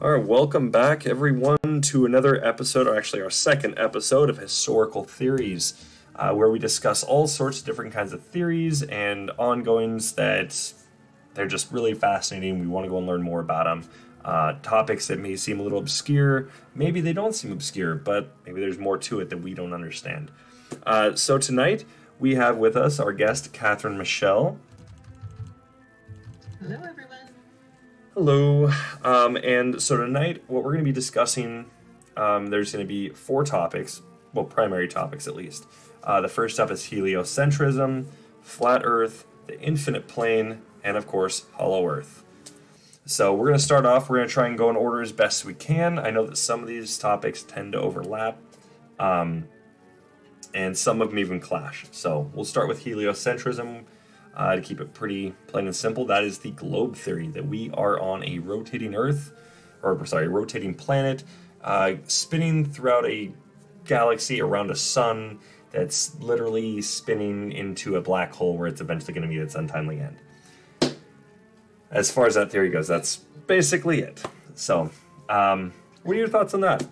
All right, welcome back, everyone, to another episode, or actually our second episode of Historical Theories, where we discuss all sorts of different kinds of theories and ongoings that they're just really fascinating. We want to go and learn more about them. Topics that may seem a little obscure, maybe they don't seem obscure, but maybe there's more to it that we don't understand. So tonight, we have with us our guest, Catherine Michelle. Hello, everyone. Hello. And so tonight, what we're going to be discussing, there's going to be four topics, well, primary topics at least. The first up is heliocentrism, flat Earth, the infinite plane, and of course, hollow Earth. So we're going to start off, we're going to try and go in order as best we can. I know that some of these topics tend to overlap, and some of them even clash. So we'll start with heliocentrism. To keep it pretty plain and simple, that is the globe theory, that we are on a rotating Earth, rotating planet, spinning throughout a galaxy around a sun that's literally spinning into a black hole where it's eventually going to meet its untimely end. As far as that theory goes, that's basically it. So, what are your thoughts on that?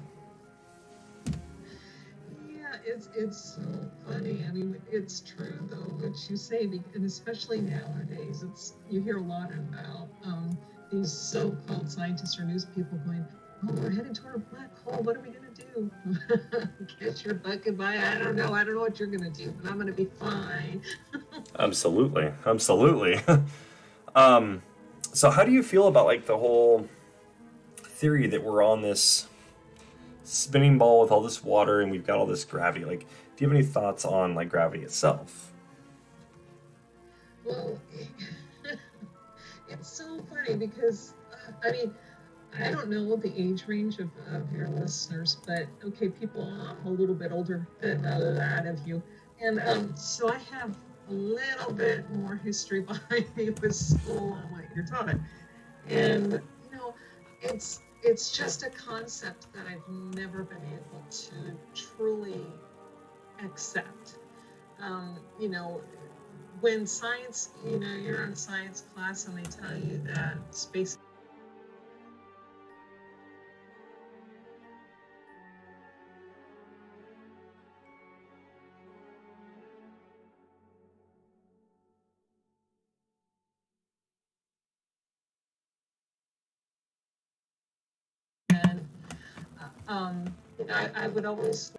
It's so funny. I mean, it's true though what you say, and especially nowadays, you hear a lot about these so-called scientists or news people going, "Oh, we're heading toward a black hole. What are we gonna do? Catch your bucket by? I don't know what you're gonna do, but I'm gonna be fine." Absolutely. So how do you feel about like the whole theory that we're on this spinning ball with all this water and we've got all this gravity? Like, do you have any thoughts on like gravity itself? Well, it's so funny because I mean, I don't know the age range of your listeners, but okay, people a little bit older than a lot of you, and so I have a little bit more history behind me with school and what you're taught, and you know, it's just a concept that I've never been able to truly accept. You know, when science, you know, you're in science class and they tell you that space and I would always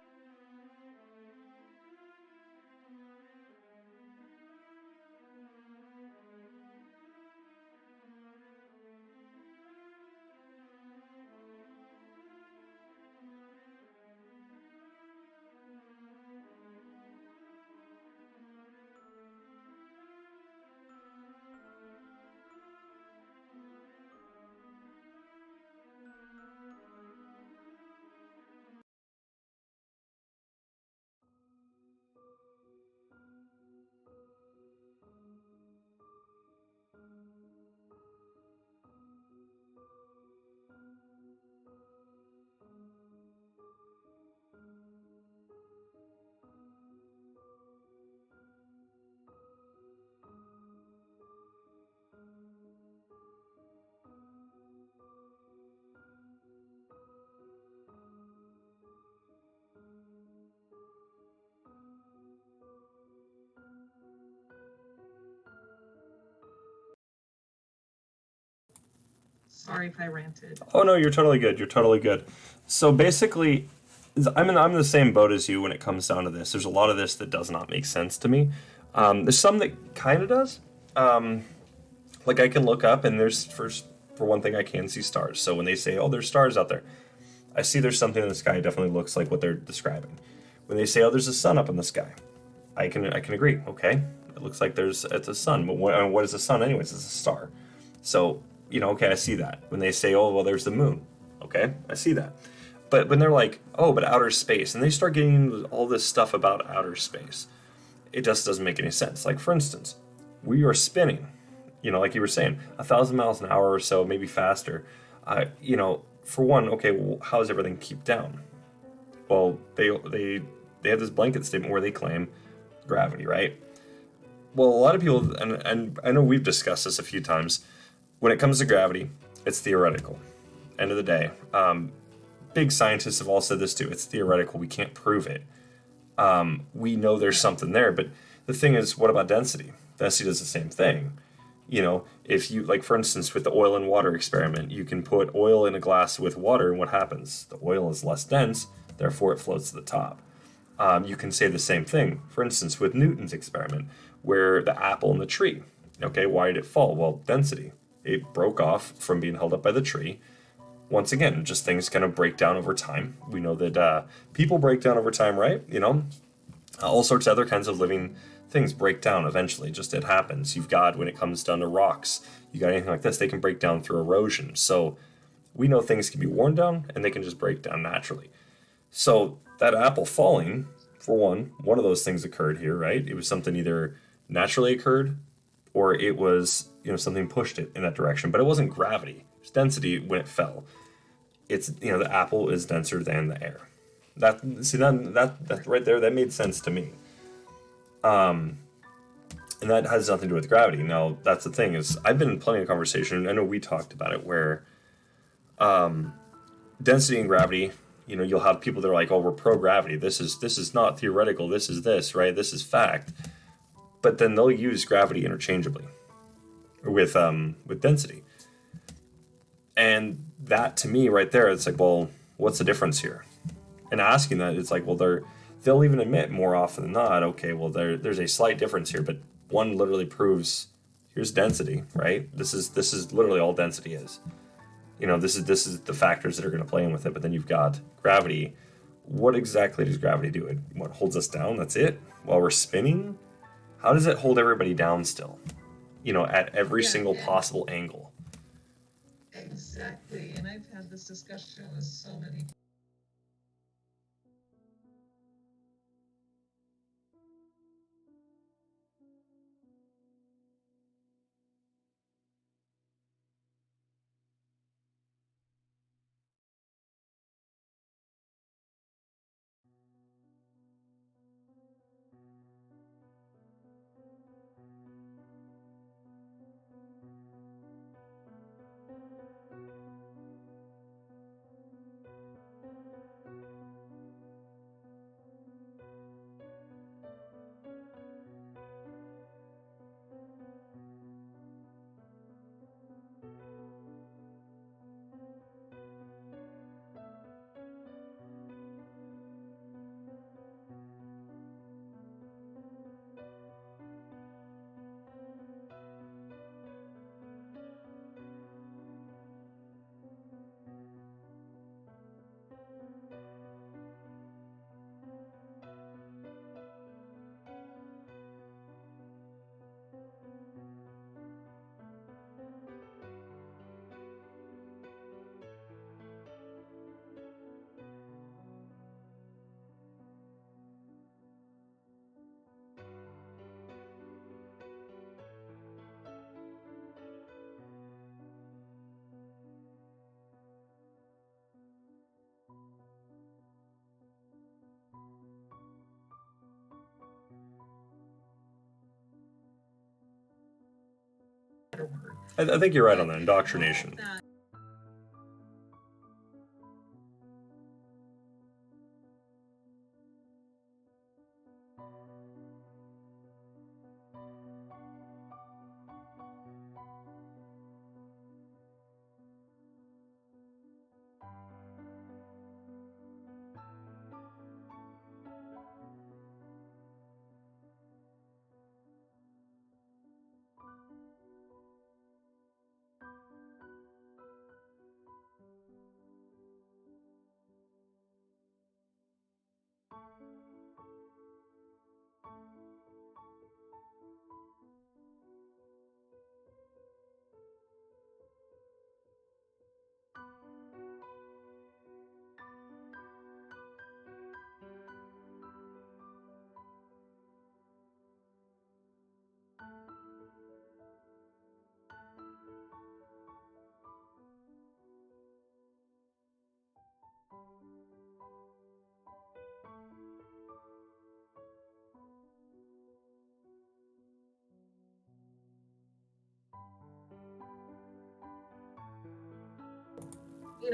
sorry if I ranted. Oh no, you're totally good. So basically, I'm in the same boat as you when it comes down to this. There's a lot of this that does not make sense to me. There's some that kind of does. Like I can look up and there's for one thing I can see stars. So when they say, "Oh, there's stars out there," I see there's something in the sky. It definitely looks like what they're describing. When they say, "Oh, there's a sun up in the sky," I can agree. Okay, it looks like it's a sun. But what is a sun anyways? It's a star. So okay, I see that. When they say, "Oh, well, there's the moon," okay, I see that. But when they're like, "Oh, but outer space," and they start getting all this stuff about outer space, it just doesn't make any sense. Like for instance, we are spinning, like you were saying, 1,000 miles an hour or so, maybe faster. For one, okay, well, how does everything keep down? Well, they have this blanket statement where they claim gravity, right? Well, a lot of people, and I know we've discussed this a few times, when it comes to gravity, it's theoretical. end of the day. Big scientists have all said this too. It's theoretical. We can't prove it. We know there's something there, but the thing is, what about density? Density does the same thing. You know, if you, like, for instance, with the oil and water experiment, you can put oil in a glass with water, and what happens? The oil is less dense, therefore it floats to the top. You can say the same thing, for instance, with Newton's experiment, where the apple and the tree. Okay, why did it fall? Well, density. It broke off from being held up by the tree. Once again, just things kind of break down over time. We know that people break down over time, right? You know, all sorts of other kinds of living things break down eventually. Just it happens. You've got, when it comes down to rocks, you got anything like this, they can break down through erosion. So we know things can be worn down and they can just break down naturally. So that apple falling, for one of those things occurred here, right? It was something either naturally occurred or it was, you know, something pushed it in that direction. But it wasn't gravity. It was density when it fell. It's, you know, the apple is denser than the air. That right there, that made sense to me. And that has nothing to do with gravity. Now, that's the thing, is I've been in plenty of conversation. I know we talked about it, where density and gravity, you know, you'll have people that are like, oh, we're pro gravity. This is not theoretical. This is this, right? This is fact. But then they'll use gravity interchangeably with density. And that, to me, right there, it's like, well, what's the difference here? And asking that, it's like, well, they'll even admit more often than not, okay, well, there's a slight difference here, but one literally proves here's density, right? This is literally all density is. You know, this is the factors that are going to play in with it. But then you've got gravity. What exactly does gravity do? It what holds us down? That's it. While we're spinning, how does it hold everybody down still? You know, at every single possible angle. Exactly. And I've had this discussion with so many. I think you're right on that, indoctrination.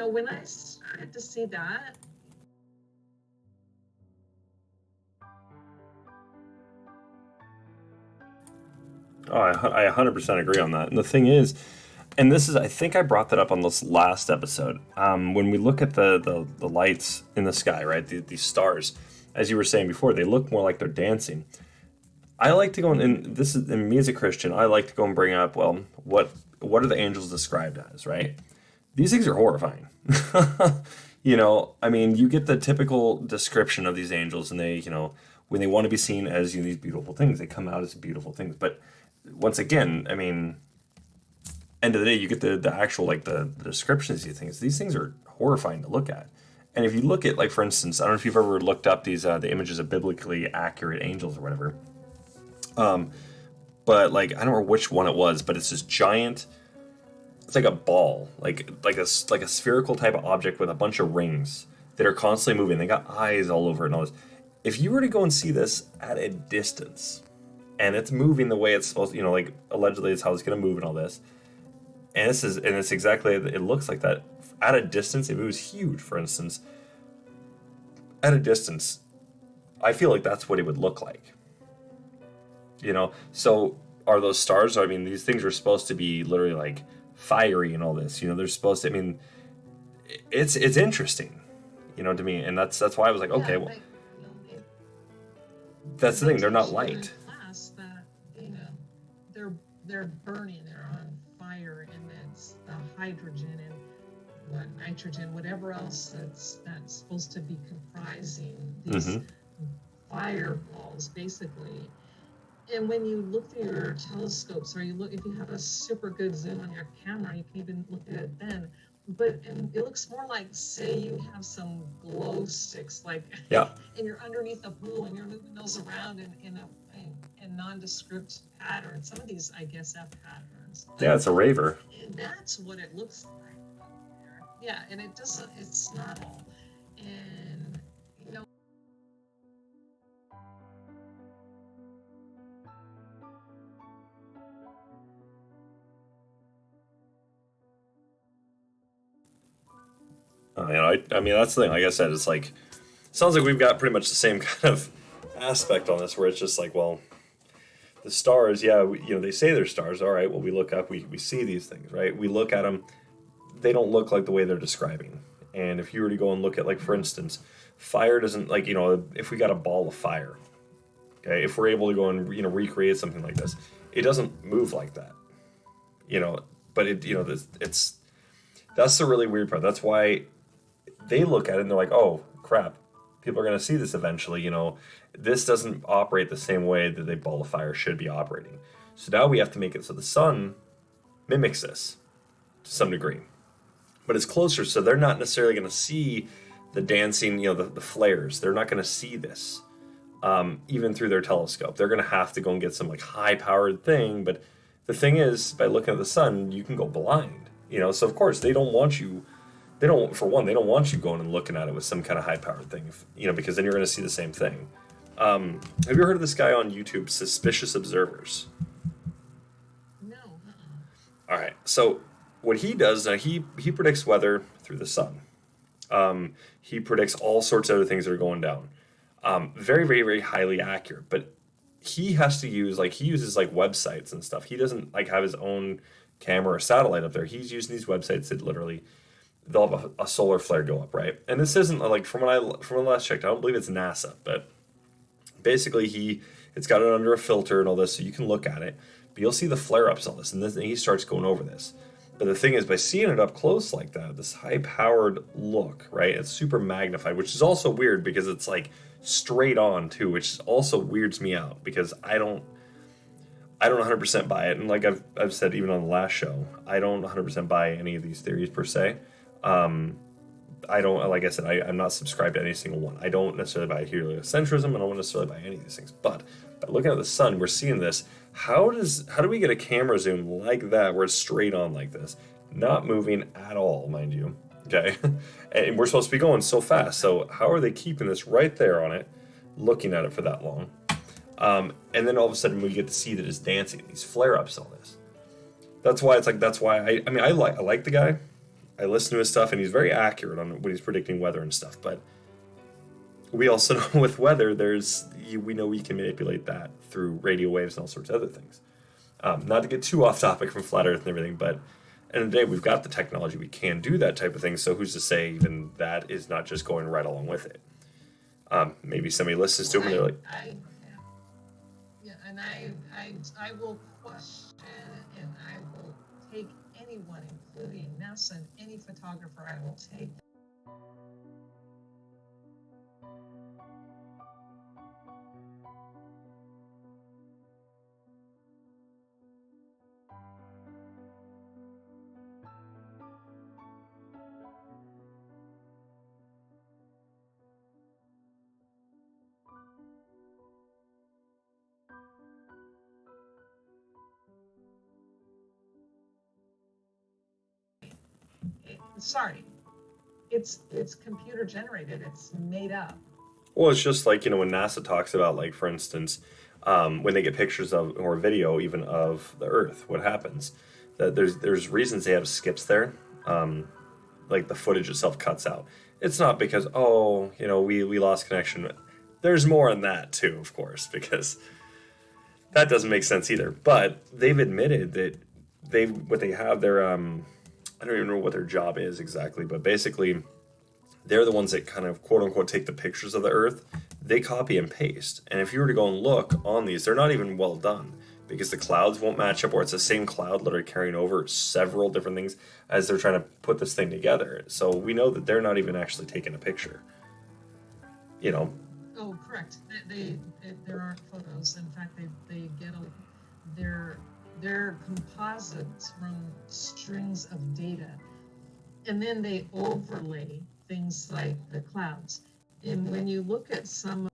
when I started to see that, Oh, I 100% agree on that. And the thing is, and this is, I think I brought that up on this last episode. When we look at the lights in the sky, right? These stars, as you were saying before, they look more like they're dancing. I like to go and this is, and me as a Christian, I like to go and bring up, well, what are the angels described as, right? These things are horrifying. I mean, you get the typical description of these angels, and they, when they want to be seen as these beautiful things, they come out as beautiful things. But once again, I mean, end of the day, you get the actual like the descriptions of these things. These things are horrifying to look at. And if you look at, like, for instance, I don't know if you've ever looked up these the images of biblically accurate angels or whatever. But like I don't remember which one it was, but it's this giant. It's like a ball, like a spherical type of object with a bunch of rings that are constantly moving. They got eyes all over it and all this. If you were to go and see this at a distance, and it's moving the way it's supposed to, like allegedly it's how it's going to move and all this, and it's exactly, it looks like that at a distance. If it was huge, for instance, at a distance, I feel like that's what it would look like. So are those stars? I mean, these things are supposed to be literally like fiery and all this. They're supposed to. I mean, it's interesting, to me, and that's why I was like, yeah, okay, well, that's the thing. They're not light. Class that they're burning. They're on fire, and it's the hydrogen and what nitrogen, whatever else that's supposed to be comprising these fireballs, basically. And when you look through your telescopes, or if you have a super good zoom on your camera, you can even look at it then. And it looks more like, say, you have some glow sticks, like, Yeah. and you're underneath a pool and you're moving those around in nondescript patterns. Some of these, I guess, have patterns. Yeah, it's a raver. And that's what it looks like up there. Yeah, and it's not all. And, I mean, that's the thing. Like I said, it's like, sounds like we've got pretty much the same kind of aspect on this, where it's just like, well, the stars, yeah, they say they're stars. All right, well, we look up, we see these things, right? We look at them, they don't look like the way they're describing. And if you were to go and look at, like, for instance, fire doesn't, like, if we got a ball of fire, okay, if we're able to go and, recreate something like this, it doesn't move like that, but that's the really weird part. That's why they look at it and they're like, oh, crap, people are going to see this eventually. This doesn't operate the same way that a ball of fire should be operating. So now we have to make it so the sun mimics this to some degree. But it's closer, so they're not necessarily going to see the dancing, the flares. They're not going to see this, even through their telescope. They're going to have to go and get some, like, high-powered thing. But the thing is, by looking at the sun, you can go blind. So of course they don't want you. They don't want you going and looking at it with some kind of high-powered thing, because then you're going to see the same thing. Have you ever heard of this guy on YouTube, Suspicious Observers? No. All right. So what he does, he predicts weather through the sun. He predicts all sorts of other things that are going down. Very, very, very highly accurate. But he has to use, he uses websites and stuff. He doesn't have his own camera or satellite up there. He's using these websites that literally, they'll have a solar flare go up, right? And this isn't from when I last checked, I don't believe it's NASA, but basically it's got it under a filter and all this, so you can look at it, but you'll see the flare-ups on this, and he starts going over this. But the thing is, by seeing it up close like that, this high-powered look, right? It's super magnified, which is also weird because it's straight on too, which also weirds me out because I don't 100% buy it. And like I've said even on the last show, I don't 100% buy any of these theories per se. I don't, like I said, I'm not subscribed to any single one. I don't necessarily buy heliocentrism. I don't necessarily buy any of these things. But by looking at the sun, we're seeing this. How do we get a camera zoom like that where it's straight on like this? Not moving at all, mind you. Okay. And we're supposed to be going so fast. So how are they keeping this right there on it, looking at it for that long? And then all of a sudden we get to see that it's dancing, these flare-ups, all this. That's why I like the guy. I listen to his stuff, and he's very accurate on when he's predicting weather and stuff. But we also know with weather, we know we can manipulate that through radio waves and all sorts of other things. Not to get too off topic from flat Earth and everything, but at the end of the day, we've got the technology. We can do that type of thing. So who's to say even that is not just going right along with it? Maybe somebody listens to him and they're like, yeah, and I will question and I will take anyone, including NASA and any photographer, I will take. Sorry, it's computer generated. It's made up. well, it's just like, when NASA talks about, like, for instance, when they get pictures of or video even of the Earth, what happens? That there's reasons they have skips there. Like the footage itself cuts out. It's not because we lost connection. There's more in that too, of course, because that doesn't make sense either. But they've admitted that they have their I don't even know what their job is exactly, but basically they're the ones that kind of quote unquote take the pictures of the Earth. They copy and paste. And if you were to go and look on these, they're not even well done because the clouds won't match up, or it's the same cloud literally carrying over several different things as they're trying to put this thing together. So we know that they're not even actually taking a picture. Oh, correct. There aren't photos. In fact, they get they're composites from strings of data, and then they overlay things like the clouds. And when you look at some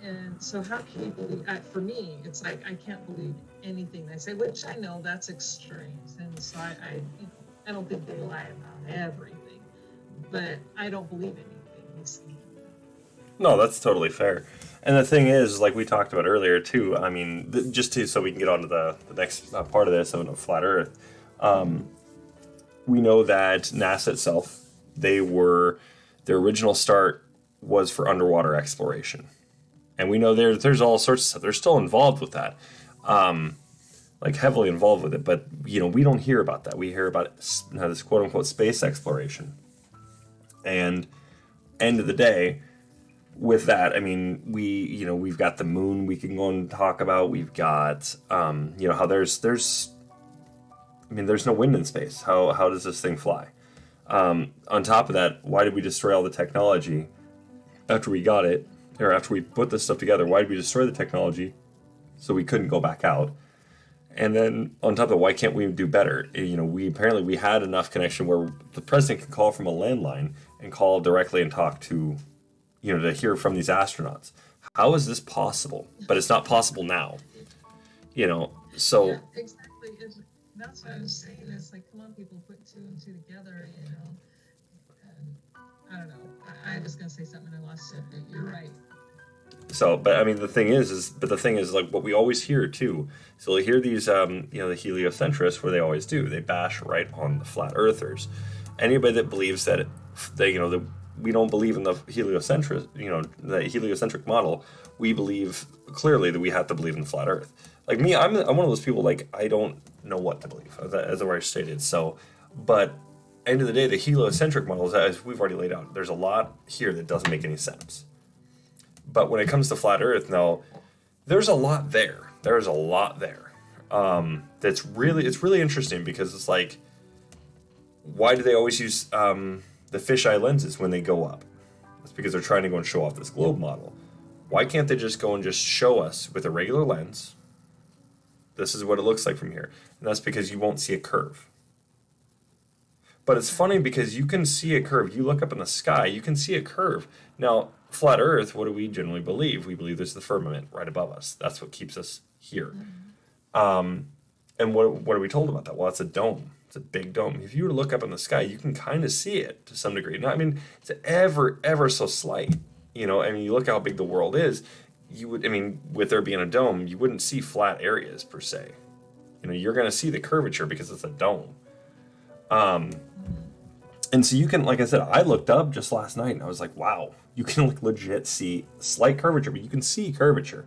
And so how can you believe, for me, it's like, I can't believe anything they say, which I know that's extremes. And so I don't think they lie about everything, but I don't believe anything they say. No, that's totally fair. And the thing is, like we talked about earlier too, I mean, so we can get on to the next part of this, of a flat Earth. We know that NASA itself, their original start was for underwater exploration. And we know there's all sorts of stuff. They're still involved with that, like heavily involved with it. But we don't hear about that. We hear about this quote unquote space exploration. And end of the day, with that, I mean, we've got the moon we can go and talk about. We've got how there's no wind in space. How does this thing fly? On top of that, why did we destroy all the technology after we got it? Or after we put this stuff together, why did we destroy the technology so we couldn't go back out? And then on top of that, why can't we do better? We had enough connection where the president can call from a landline and call directly and talk to, to hear from these astronauts. How is this possible? But it's not possible now. So. Yeah, exactly. That's what I was saying. It's like, come on, people, put two and two together, And I don't know. I was going to say something and I lost it. You're right. So, but I mean, the thing is like what we always hear too. So we hear these, the heliocentrists, where they always do. They bash right on the flat earthers. Anybody that believes that we don't believe in the the heliocentric model. We believe clearly that we have to believe in the flat Earth. Like me, I'm one of those people. Like I don't know what to believe, as I already stated. So, but end of the day, the heliocentric models, as we've already laid out, there's a lot here that doesn't make any sense. But when it comes to flat Earth, now there's a lot there. There's a lot there. It's really interesting because it's like, why do they always use the fisheye lenses when they go up? It's because they're trying to go and show off this globe model. Why can't they just go and just show us with a regular lens? This is what it looks like from here. And that's because you won't see a curve. But it's funny because you can see a curve. You look up in the sky, you can see a curve. Now, flat Earth, what do we generally believe? We believe there's the firmament right above us. That's what keeps us here. And what are we told about that? Well, it's a dome. It's a big dome. If you were to look up in the sky, you can kind of see it to some degree. Now, I mean, it's ever so slight. You know, I mean, you look how big the world is. With there being a dome, you wouldn't see flat areas per se. You know, you're going to see the curvature because it's a dome. And so you can, like I said, I looked up just last night and I was like, wow, you can like legit see slight curvature, but you can see curvature.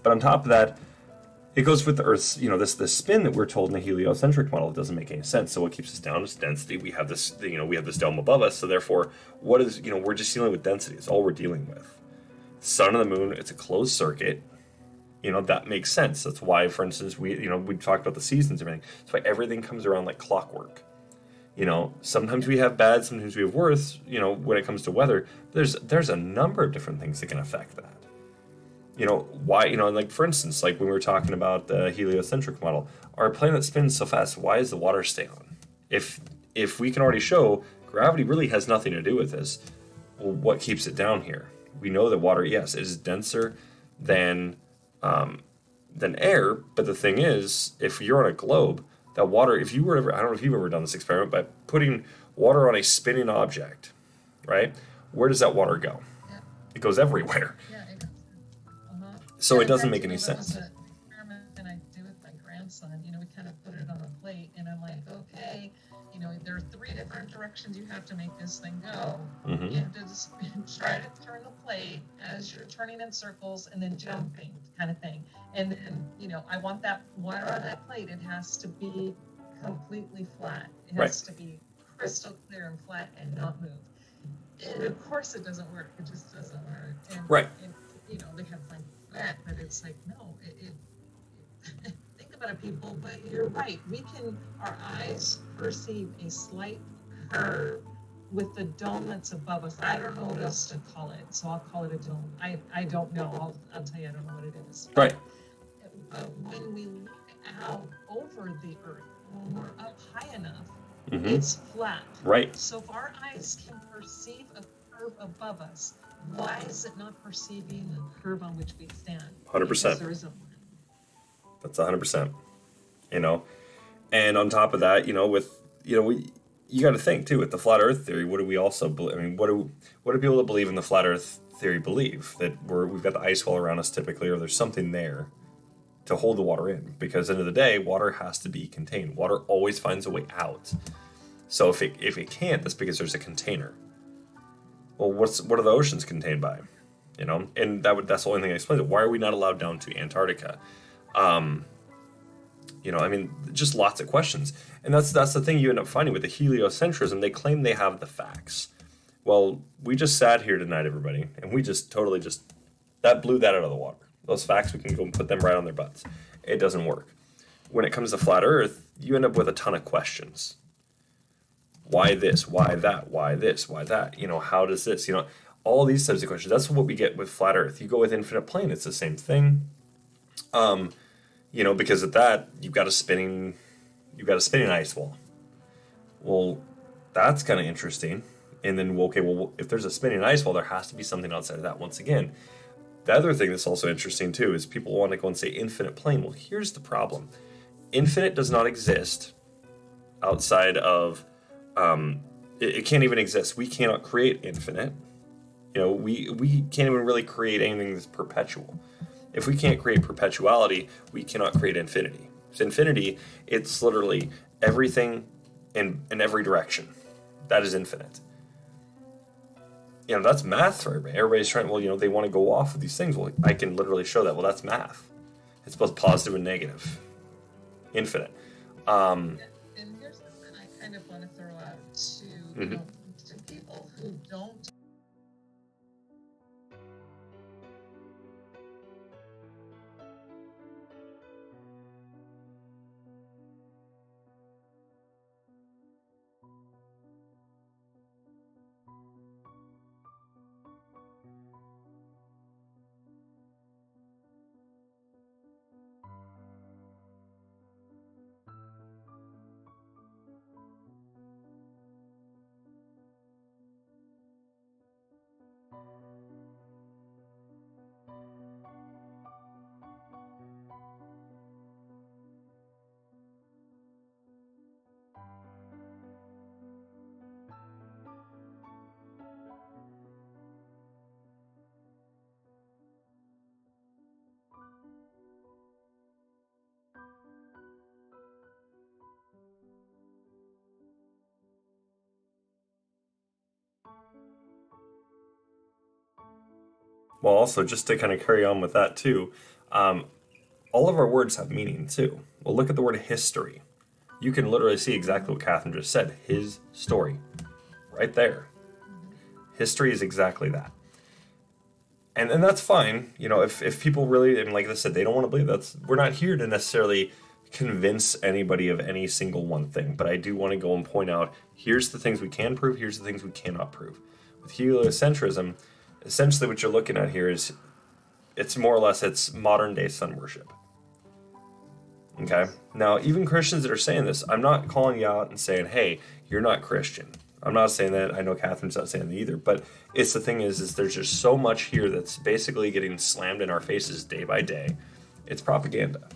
But on top of that, it goes with the Earth's, you know, this spin that we're told in the heliocentric model. It doesn't make any sense. So what keeps us down is density. We have this, you know, we have this dome above us. So therefore, we're just dealing with density. It's all we're dealing with. Sun and the moon, it's a closed circuit. You know, that makes sense. That's why, for instance, we talked about the seasons and everything. That's why everything comes around like clockwork. You know, sometimes we have bad, sometimes we have worse, you know, when it comes to weather. There's a number of different things that can affect that. You know, why, you know, like for instance, like when we were talking about the heliocentric model, our planet spins so fast, why does the water stay on? If we can already show gravity really has nothing to do with this, well, what keeps it down here? We know that water, yes, it is denser than air, but the thing is, if you're on a globe, that water, if you were ever, I don't know if you've ever done this experiment, but putting water on a spinning object, right? Where does that water go? Yeah. It goes everywhere. Yeah, it goes. So it doesn't make any sense. That was an experiment and I do with my grandson. You know, we kind of put it on a plate and I'm like, okay, you know, there are 3 different directions you have to make this thing go. Mm-hmm. You have to just try to turn the plate as you're turning in circles and then jumping kind of thing. And then, you know, I want that water on that plate. It has to be completely flat. It has to be crystal clear and flat and not move. And of course it doesn't work. It just doesn't work. And, right. And, you know, they have like that, but it's like, no, think about it, people, but you're right. Our eyes perceive a slight curve with the dome that's above us. I don't know what else to call it, so I'll call it a dome. I don't know. I'll tell you, I don't know what it is. Right. When we look out over the Earth, when we're up high enough, Mm-hmm. it's flat. Right. So if our eyes can perceive a curve above us, why is it not perceiving the curve on which we stand? 100%. Because there isn't one. That's 100%. You know, and on top of that, you know, you got to think too with the flat Earth theory. What do we also believe? I mean, what do people that believe in the flat Earth theory believe? That we've got the ice wall around us typically, or there's something there to hold the water in, because at the end of the day, water has to be contained. Water always finds a way out. So if it can't, that's because there's a container. Well, what are the oceans contained by? You know, and that's the only thing I explained it. Why are we not allowed down to Antarctica? You know, I mean, just lots of questions. And that's the thing you end up finding with the heliocentrism. They claim they have the facts. Well, we just sat here tonight, everybody, and we just totally that blew that out of the water. Those facts, we can go and put them right on their butts. It doesn't work. When it comes to flat Earth, you end up with a ton of questions. Why this? Why that? Why this? Why that? You know, how does this? You know, all these types of questions. That's what we get with flat Earth. You go with infinite plane, it's the same thing. You know, because of that, you've got a spinning ice wall. Well, that's kind of interesting. And then, if there's a spinning ice wall, there has to be something outside of that. Once again, the other thing that's also interesting too is people want to go and say infinite plane. Well, here's the problem: infinite does not exist outside of. It can't even exist. We cannot create infinite. You know, we can't even really create anything that's perpetual. If we can't create perpetuality, we cannot create infinity. So infinity, it's literally everything in every direction. That is infinite. You know, that's math for everybody. Everybody's trying, well, you know, they want to go off of these things. Well, I can literally show that. Well, that's math. It's both positive and negative. Infinite. And here's the thing, kind of want to throw out to, Mm-hmm. to people who don't. Well, also, just to kind of carry on with that too, um, all of our words have meaning too. Well, look at the word history. You can literally see exactly what Catherine just said. His story, right there. History is exactly that. And that's fine. If people really, and like I said, they don't want to believe we're not here to necessarily convince anybody of any single one thing. But I do want to go and point out, here's the things we can prove, here's the things we cannot prove. With heliocentrism, essentially what you're looking at here is it's more or less it's modern day sun worship. Okay? Now, even Christians that are saying this, I'm not calling you out and saying, hey, you're not Christian. I'm not saying that. I know Catherine's not saying that either. But it's the thing is there's just so much here that's basically getting slammed in our faces day by day. It's propaganda.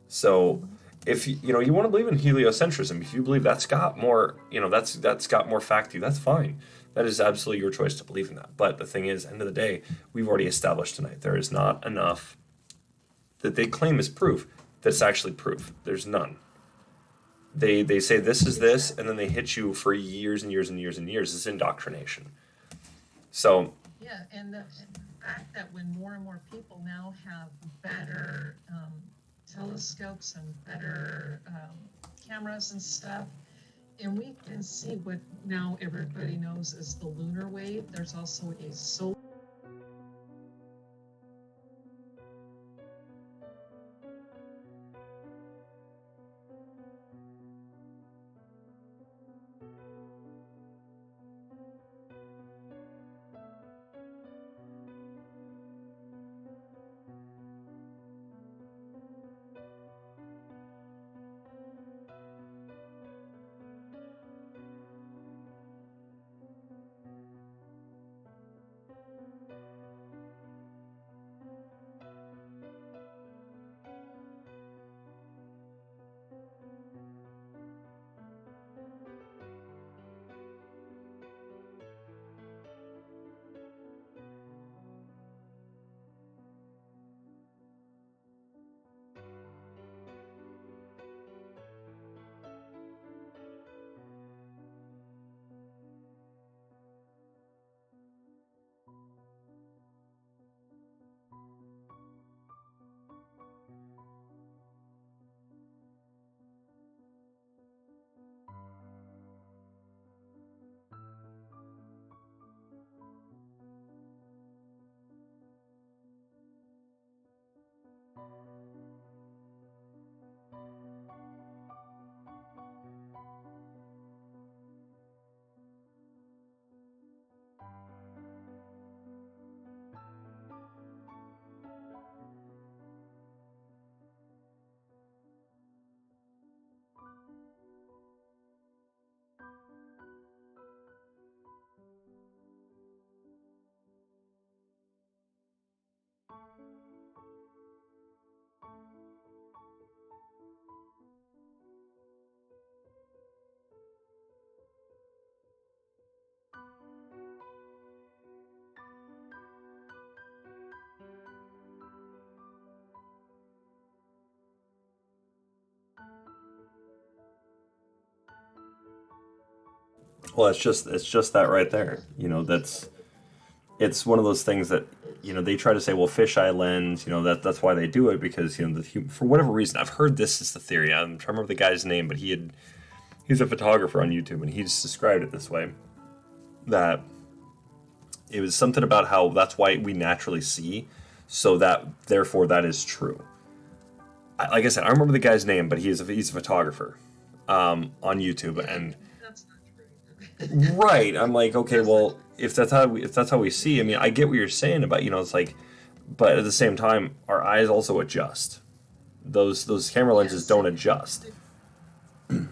So if you want to believe in heliocentrism, if you believe that's got more, that's got more fact to you, that's fine. That is absolutely your choice to believe in that. But the thing is, end of the day, we've already established tonight there is not enough that they claim is proof that's actually proof. There's none. They say this is this, and then they hit you for years and years and years and years. It's indoctrination. So Yeah, and the fact that when more and more people now have better telescopes and better cameras and stuff, and we can see what now everybody knows as the lunar wave. There's also a solar. well, it's just that right there. It's one of those things that they try to say, well, fisheye lens, that's why they do it because for whatever reason I've heard this is the theory. I'm trying to remember the guy's name, but he's a photographer on YouTube, and he just described it this way, that it was something about how that's why we naturally see, so that therefore that is true. Like I said, I don't remember the guy's name, but he's a photographer on YouTube, and That's not true. right, I'm like, okay, well, if that's how we see, I mean, I get what you're saying about, it's like, but at the same time, our eyes also adjust. Those camera lenses don't adjust.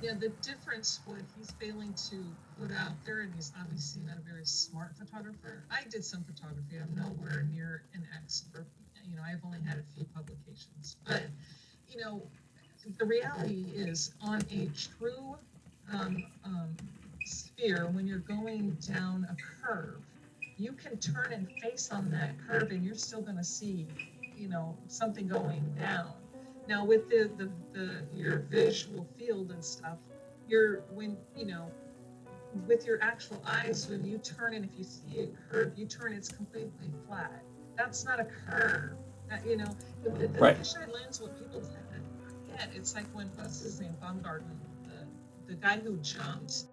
Yeah, the difference, what he's failing to put out there, and he's obviously not a very smart photographer. I did some photography. I'm nowhere near an expert. I've only had a few publications. But, the reality is on a true sphere, when you're going down a curve, you can turn and face on that curve, and you're still going to see, something going down. Now with your visual field and stuff, with your actual eyes, when you turn and if you see a curve, you turn, it's completely flat. That's not a curve. The Right. fisheye lens, what people forget, it's like when, what's his name, Baumgarten, the guy who jumped.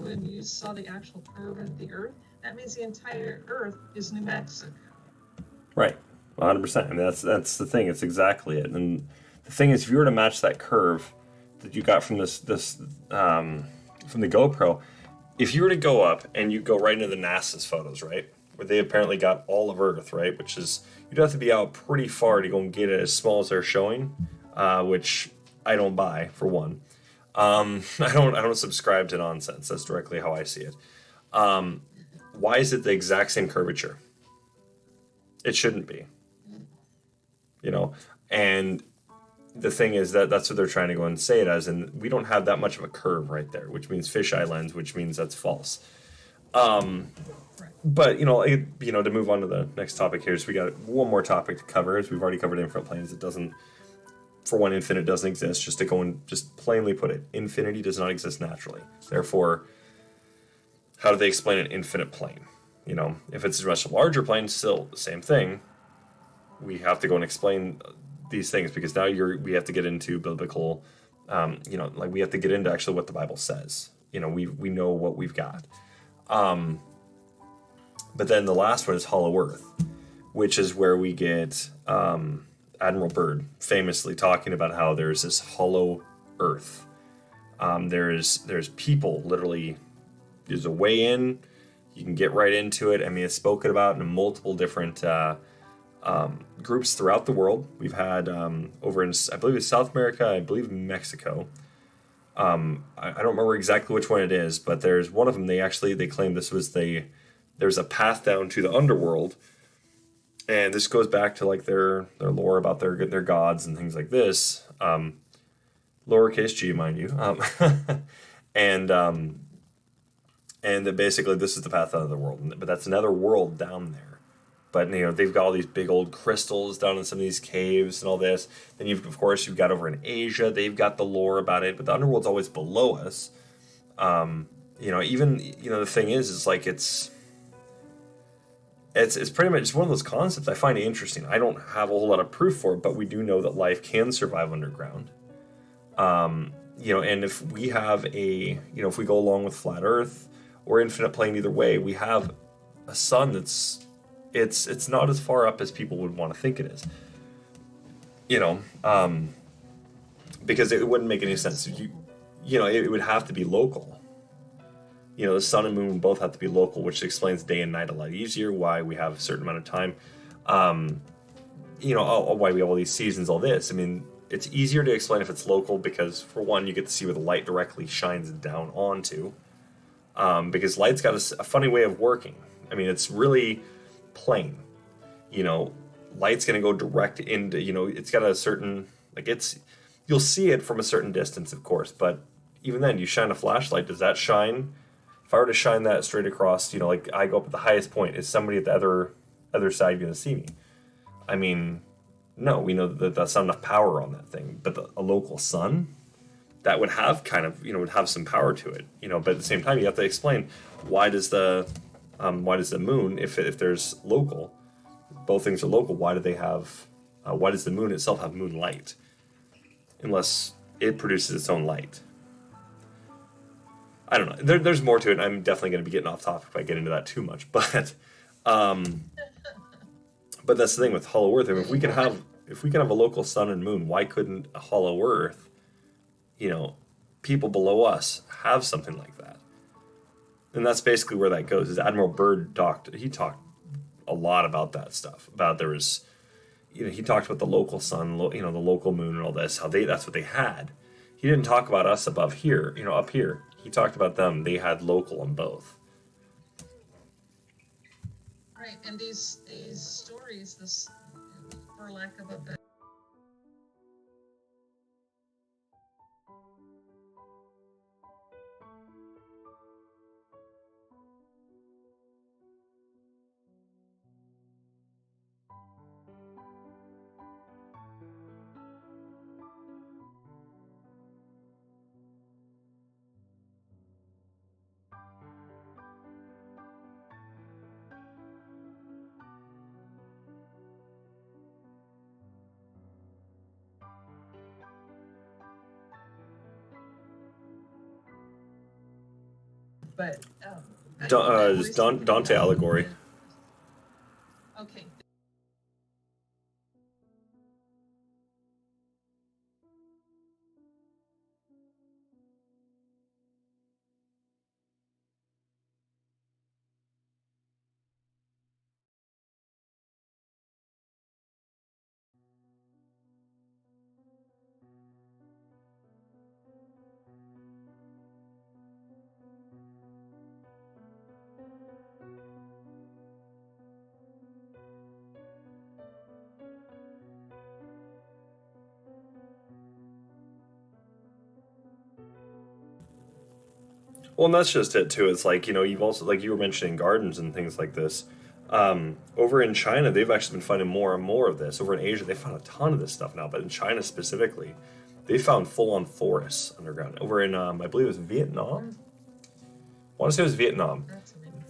When you saw the actual curve of the Earth, that means the entire Earth is New Mexico. Right, 100%. I mean, that's the thing. It's exactly it. And the thing is, if you were to match that curve that you got from this from the GoPro, if you were to go up and you go right into the NASA's photos, right, where they apparently got all of Earth, right, which is, you'd have to be out pretty far to go and get it as small as they're showing, which I don't buy, for one. I don't subscribe to nonsense. That's directly how I see it. Why is it the exact same curvature? It shouldn't be. And the thing is that's what they're trying to go and say it as, and we don't have that much of a curve right there, which means fisheye lens, which means that's false. But to move on to the next topic here, so we got one more topic to cover. As we've already covered infinite planes, it doesn't. For one, infinite doesn't exist. Just to go and just plainly put it, infinity does not exist naturally. Therefore, how do they explain an infinite plane? If it's a much larger plane, still the same thing. We have to go and explain these things, because now we have to get into biblical, like we have to get into actually what the Bible says. We know what we've got. But then the last one is hollow earth, which is where we get Admiral Byrd famously talking about how there's this hollow earth. There's people, literally, there's a way in, you can get right into it. I mean, it's spoken about in multiple different groups throughout the world. We've had over in, I believe it's South America, I believe Mexico. I don't remember exactly which one it is, but there's one of them, they claim this was there's a path down to the underworld. And this goes back to like their lore about their gods and things like this, lowercase g, mind you, and that basically this is the path out of the world, but that's another world down there. But they've got all these big old crystals down in some of these caves and all this. Then you've got over in Asia, they've got the lore about it, but the underworld's always below us. The thing is like It's pretty much one of those concepts I find interesting. I don't have a whole lot of proof for it, but we do know that life can survive underground. And if we have if we go along with flat Earth or infinite plane, either way, we have a sun that's it's not as far up as people would want to think it is. Because it wouldn't make any sense. It would have to be local. The sun and moon both have to be local, which explains day and night a lot easier, why we have a certain amount of time. Why we have all these seasons, all this. I mean, it's easier to explain if it's local because, for one, you get to see where the light directly shines down onto. Because light's got a funny way of working. I mean, it's really plain. You know, light's going to go direct into, it's got a certain, like you'll see it from a certain distance, of course, but even then, you shine a flashlight, does that shine? If I were to shine that straight across, like I go up at the highest point, is somebody at the other side going to see me? I mean, no, we know that that's not enough power on that thing. But a local sun, that would have would have some power to it. But at the same time, you have to explain why does the moon, if there's local, both things are local, why does the moon itself have moonlight? Unless it produces its own light. I don't know. There's more to it. I'm definitely going to be getting off topic if I get into that too much. But that's the thing with Hollow Earth. I mean, if we can have a local sun and moon, why couldn't a Hollow Earth, people below us have something like that? And that's basically where that goes. Is Admiral Byrd talked a lot about that stuff. About there was, he talked about the local sun, the local moon, and all this. That's what they had. He didn't talk about us above here, up here. He talked about them. They had local on both. Right, and these stories, this, for lack of a better. But Dante allegory. Okay. Well, and that's just it too. It's like, you've also, like you were mentioning, gardens and things like this. Over in China, they've actually been finding more and more of this. Over in Asia, they found a ton of this stuff now, but in China specifically, they found full-on forests underground. Over in, I believe it was Vietnam. I want to say it was Vietnam.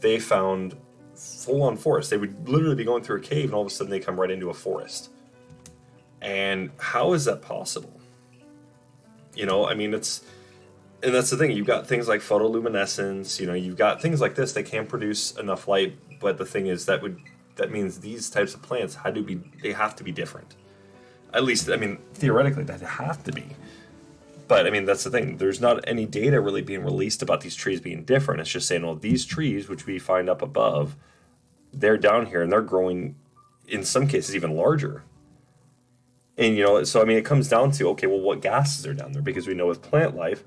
They found full-on forest. They would literally be going through a cave, and all of a sudden they come right into a forest. And how is that possible? I mean, and that's the thing. You've got things like photoluminescence. You've got things like this that can produce enough light. But the thing is, that means these types of plants they have to be different. At least, I mean, theoretically, they have to be. But I mean, that's the thing. There's not any data really being released about these trees being different. It's just saying, well, these trees, which we find up above, they're down here and they're growing, in some cases, even larger. And so I mean, it comes down to, okay, well, what gases are down there? Because we know with plant life,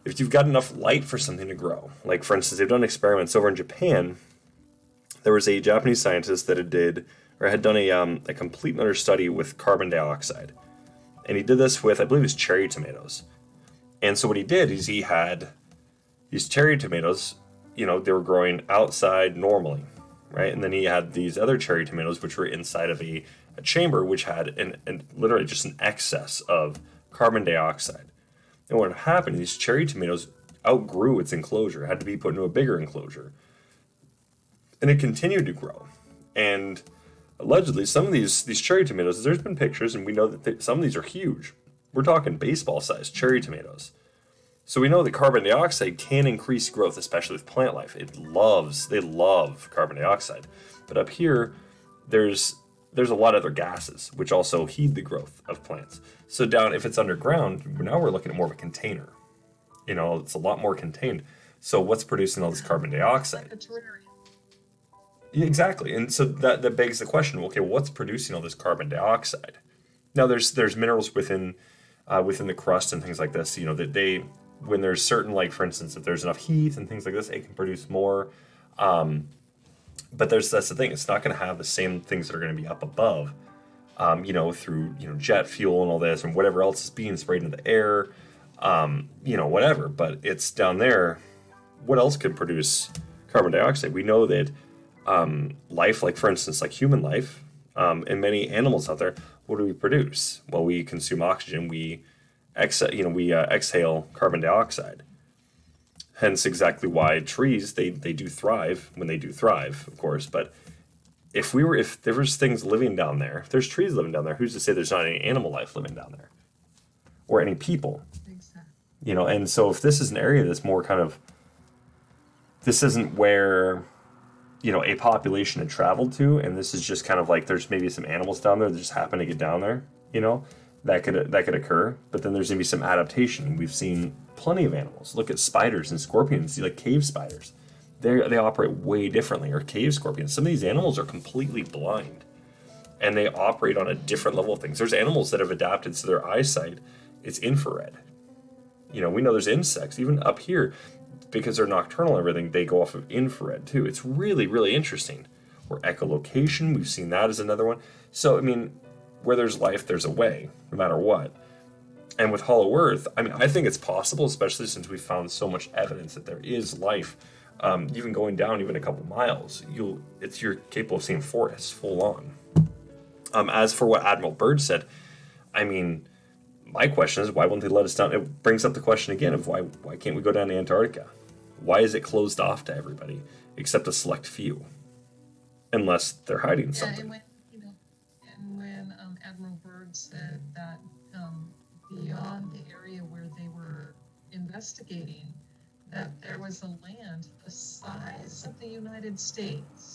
if you've got enough light for something to grow, like for instance, they've done experiments over in Japan. There was a Japanese scientist that had done a complete and utter study with carbon dioxide, and he did this with, I believe, it was cherry tomatoes. And so what he did is he had these cherry tomatoes, they were growing outside normally, right? And then he had these other cherry tomatoes which were inside of a chamber which had literally just an excess of carbon dioxide. And what happened, these cherry tomatoes outgrew its enclosure, had to be put into a bigger enclosure. And it continued to grow. And allegedly, some of these cherry tomatoes, there's been pictures, and we know that some of these are huge. We're talking baseball-sized cherry tomatoes. So we know that carbon dioxide can increase growth, especially with plant life. They love carbon dioxide. But up here, there's a lot of other gases, which also heed the growth of plants. So down, if it's underground, now we're looking at more of a container. It's a lot more contained. So what's producing all this carbon dioxide? Like a terrarium. Yeah, exactly. And so that begs the question, okay, what's producing all this carbon dioxide? Now there's minerals within the crust and things like this. You know that they when there's certain, like for instance, if there's enough heat and things like this, it can produce more. But that's the thing. It's not going to have the same things that are going to be up above. Through jet fuel and all this and whatever else is being sprayed into the air. Whatever. But it's down there. What else could produce carbon dioxide? We know that life, like for instance, like human life, and many animals out there, what do we produce? Well, we consume oxygen. We exhale carbon dioxide. Hence, exactly why trees they do thrive when they do thrive, of course. But if there was things living down there, if there's trees living down there, who's to say there's not any animal life living down there, or any people? Exactly. And so if this is an area that's more kind of, this isn't where a population had traveled to, and this is just kind of like there's maybe some animals down there that just happen to get down there, that could occur. But then there's gonna be some adaptation. We've seen plenty of animals. Look at spiders and scorpions. See, like cave spiders, they operate way differently. Or cave scorpions. Some of these animals are completely blind, and they operate on a different level of things. There's animals that have adapted so their eyesight is infrared. We know there's insects even up here, because they're nocturnal and everything, they go off of infrared too. It's really, really interesting. Or echolocation, we've seen that as another one. So, where there's life, there's a way, no matter what. And with Hollow Earth, I think it's possible, especially since we've found so much evidence that there is life. Even going down even a couple miles, you're capable of seeing forests full on. As for what Admiral Byrd said, my question is, why won't they let us down? It brings up the question again of why can't we go down to Antarctica? Why is it closed off to everybody except a select few? Unless they're hiding something. And when Admiral Byrd said that beyond the area where they were investigating, that there was a land the size of the United States